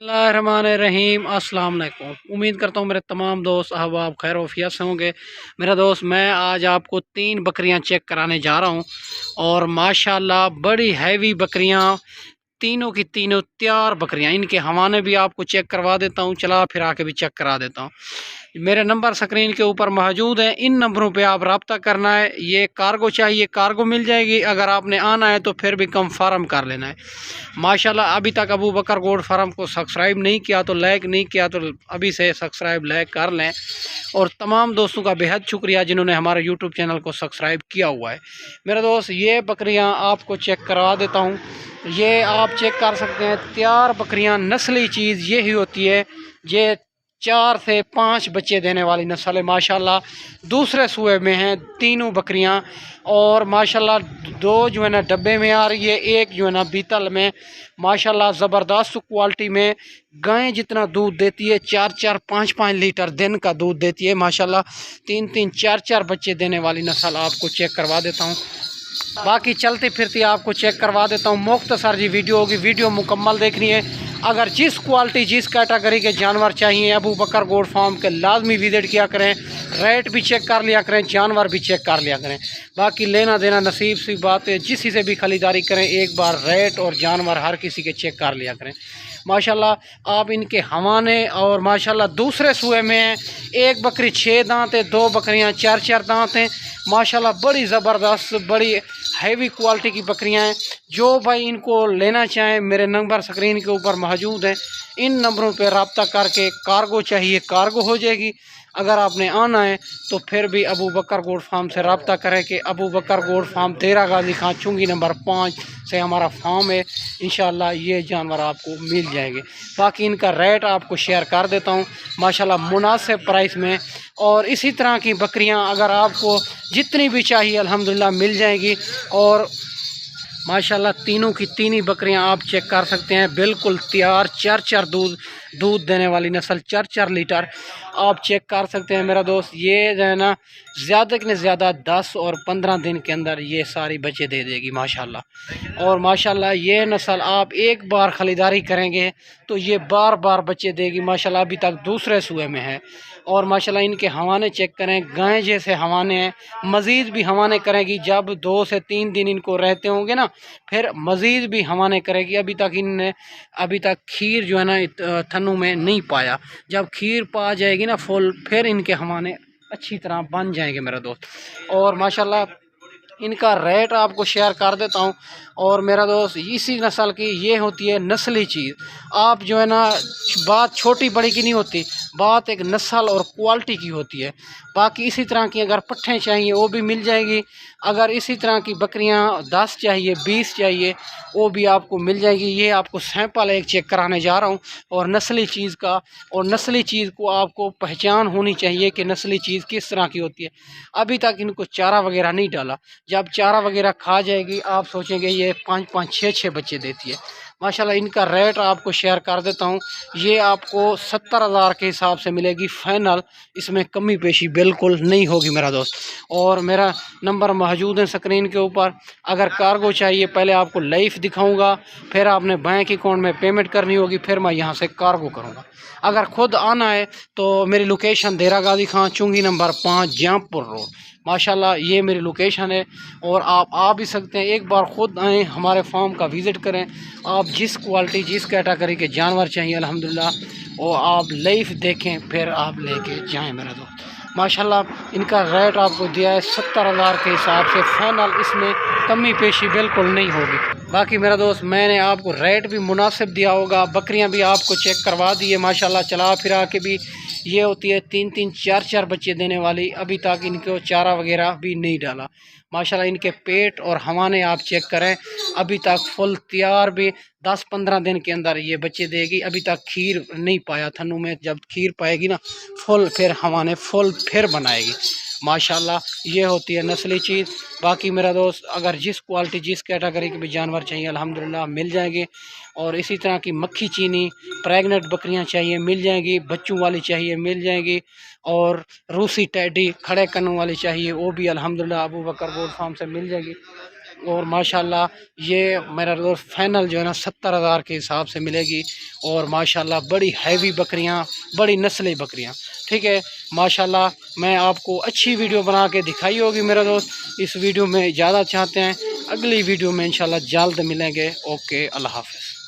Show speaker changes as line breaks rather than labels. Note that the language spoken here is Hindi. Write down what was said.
रहीम अस्सलाम वालेकुम। उम्मीद करता हूँ मेरे तमाम दोस्त अहबाब खैर वफियत से होंगे। मेरा दोस्त मैं आज आपको 3 बकरियाँ चेक कराने जा रहा हूँ और माशाल्लाह बड़ी हैवी बकरियाँ, तीनों की तीनों तैयार बकरियाँ। इनके हवाने भी आपको चेक करवा देता हूँ, चला फिर आके भी चेक करा देता हूँ। मेरे नंबर स्क्रीन के ऊपर मौजूद हैं, इन नंबरों पे आप रब्ता करना है। ये कार्गो चाहिए, कार्गो मिल जाएगी। अगर आपने आना है तो फिर भी कंफर्म कर लेना है। माशाल्लाह अभी तक अबू बकर गोड फार्म को सब्सक्राइब नहीं किया तो लाइक नहीं किया तो अभी से सब्सक्राइब लाइक कर लें। और तमाम दोस्तों का बेहद शुक्रिया जिन्होंने हमारे यूट्यूब चैनल को सब्सक्राइब किया हुआ है। मेरे दोस्त ये बकरियां आपको चेक करवा देता हूं। ये आप चेक कर सकते हैं, तैयार बकरियां। नस्ली चीज़ यही होती है, ये 4 से 5 बच्चे देने वाली नस्ल है माशाल्लाह। दूसरे सूए में हैं तीनों बकरियां और माशाल्लाह 2 जो है ना डब्बे में आ रही है, एक जो है ना बीतल में। माशाल्लाह ज़बरदस्त क्वालिटी में गाय जितना दूध देती है, 4-4 5-5 लीटर दिन का दूध देती है माशाल्लाह। 3-3 4-4 बच्चे देने वाली नस्ल आपको चेक करवा देता हूँ। बाकी चलती फिरती आपको चेक करवा देता हूँ। मुख्तसर जी वीडियो होगी, वीडियो मुकम्मल देखनी है। अगर जिस क्वालिटी जिस कैटेगरी के जानवर चाहिए अबू बकर गोड फार्म के लाजमी विजिट किया करें। रेट भी चेक कर लिया करें, जानवर भी चेक कर लिया करें। बाकी लेना देना नसीब सी बात है, जिस से भी खरीदारी करें एक बार रेट और जानवर हर किसी के चेक कर लिया करें। माशाल्लाह आप इनके हवाने और माशाल्लाह दूसरे सूए में हैं। एक बकरी 6 दांत है, 2 बकरियां 4-4 दांत हैं माशाल्लाह। बड़ी ज़बरदस्त बड़ी हैवी क्वालिटी की बकरियां हैं। जो भाई इनको लेना चाहें मेरे नंबर स्क्रीन के ऊपर मौजूद हैं, इन नंबरों पर रब्ता करके कार्गो चाहिए कार्गो हो जाएगी। अगर आपने आना है तो फिर भी अबू बकर गोड फार्म से रब्ता करें कि अबू बकर गोड फार्म तेरा गाजी खां चुंगी नंबर 5 से हमारा फार्म है। इंशाल्लाह ये जानवर आपको मिल जाएंगे। बाकी इनका रेट आपको शेयर कर देता हूँ माशाल्लाह मुनासिब प्राइस में। और इसी तरह की बकरियां अगर आपको जितनी भी चाहिए अल्हम्दुलिल्लाह मिल जाएगी। और माशाल्लाह तीनों की तीन ही बकरियां आप चेक कर सकते हैं, बिल्कुल तैयार। 4-4 दूध देने वाली नस्ल, 4-4 लीटर आप चेक कर सकते हैं मेरा दोस्त। ये जो है ना ज़्यादा के ज़्यादा 10 और 15 दिन के अंदर ये सारी बच्चे दे देगी माशाल्लाह। और माशाल्लाह ये नस्ल आप एक बार ख़रीदारी करेंगे तो ये बार बार बच्चे देगी माशाल्लाह। अभी तक दूसरे सूए में है। और माशाल्लाह इनके हवाने चेक करें, गाय जैसे हवाने हैं। मज़ीद भी हवाने करेगी जब 2 से 3 दिन इनको रहते होंगे ना, फिर मज़ीद भी हवाने करेगी। अभी तक खीर जो है ना थनों में नहीं पाया। जब खीर पा जाएगी ना फुल, फिर इनके हवाने अच्छी तरह बन जाएंगे मेरा दोस्त। और माशाल्लाह इनका रेट आपको शेयर कर देता हूँ। और मेरा दोस्त इसी नस्ल की ये होती है नस्ली चीज़। आप जो है ना बात छोटी बड़ी की नहीं होती, बात एक नस्ल और क्वालिटी की होती है। बाकी इसी तरह की अगर पट्ठें चाहिए वो भी मिल जाएगी। अगर इसी तरह की बकरियां 10 चाहिए 20 चाहिए वो भी आपको मिल जाएगी। ये आपको सैंपल एक चेक कराने जा रहा हूँ और नस्ली चीज़ का। और नस्ली चीज़ को आपको पहचान होनी चाहिए कि नस्ली चीज़ किस तरह की होती है। अभी तक इनको चारा वगैरह नहीं डाला, जब चारा वगैरह खा जाएगी आप सोचेंगे ये 5-5 6-6 बच्चे देती है माशाल्लाह। इनका रेट आपको शेयर कर देता हूँ। ये आपको 70,000 के हिसाब से मिलेगी फाइनल, इसमें कमी पेशी बिल्कुल नहीं होगी मेरा दोस्त। और मेरा नंबर मौजूद है स्क्रीन के ऊपर। अगर कार्गो चाहिए पहले आपको लाइफ दिखाऊंगा, फिर आपने बैंक अकाउंट में पेमेंट करनी होगी, फिर मैं यहाँ से कार्गो करूँगा। अगर ख़ुद आना है तो मेरी लोकेशन देरा गाजी खां चुंगी नंबर 5 जामपुर रोड माशाल्लाह ये मेरी लोकेशन है। और आप आ भी सकते हैं, एक बार ख़ुद आएँ हमारे फार्म का विज़िट करें। आप जिस क्वालिटी जिस कैटेगरी के जानवर चाहिए अल्हम्दुलिल्लाह वो आप लाइफ देखें फिर आप लेके जाएं मेरा दोस्त। माशाल्लाह इनका रेट आपको दिया है 70,000 के हिसाब से फाइनल, इसमें कमी पेशी बिल्कुल नहीं होगी। बाकी मेरा दोस्त मैंने आपको रेट भी मुनासिब दिया होगा। बकरियां भी आपको चेक करवा दी है माशाल्लाह, चला फिरा के भी। ये होती है 3-3 4-4 बच्चे देने वाली। अभी तक इनको चारा वगैरह भी नहीं डाला माशाल्लाह। इनके पेट और हवाने आप चेक करें, अभी तक फुल तैयार भी 10-15 दिन के अंदर ये बच्चे देगी। अभी तक खीर नहीं पाया थनों में, जब खीर पाएगी ना फुल फिर हवाने फुल फिर बनाएगी माशाल्लाह। ये होती है नस्ली चीज़। बाकी मेरा दोस्त अगर जिस क्वालिटी जिस कैटेगरी के भी जानवर चाहिए अल्हम्दुलिल्लाह मिल जाएंगे। और इसी तरह की मक्खी चीनी प्रेग्नेंट बकरियां चाहिए मिल जाएंगी, बच्चों वाली चाहिए मिल जाएंगी। और रूसी टैडी खड़े करने वाली चाहिए वो भी अल्हम्दुलिल्लाह अबू बकर गोड फार्म से मिल जाएगी। और माशाल्लाह ये मेरा दोस्त फाइनल जो है ना 70,000 के हिसाब से मिलेगी। और माशाल्लाह बड़ी हैवी बकरियां, बड़ी नस्ली बकरियां, ठीक है। माशाल्लाह मैं आपको अच्छी वीडियो बना के दिखाई होगी मेरा दोस्त। इस वीडियो में ज़्यादा चाहते हैं, अगली वीडियो में इंशाल्लाह जल्द मिलेंगे। ओके, अल्लाह हाफ़िज़।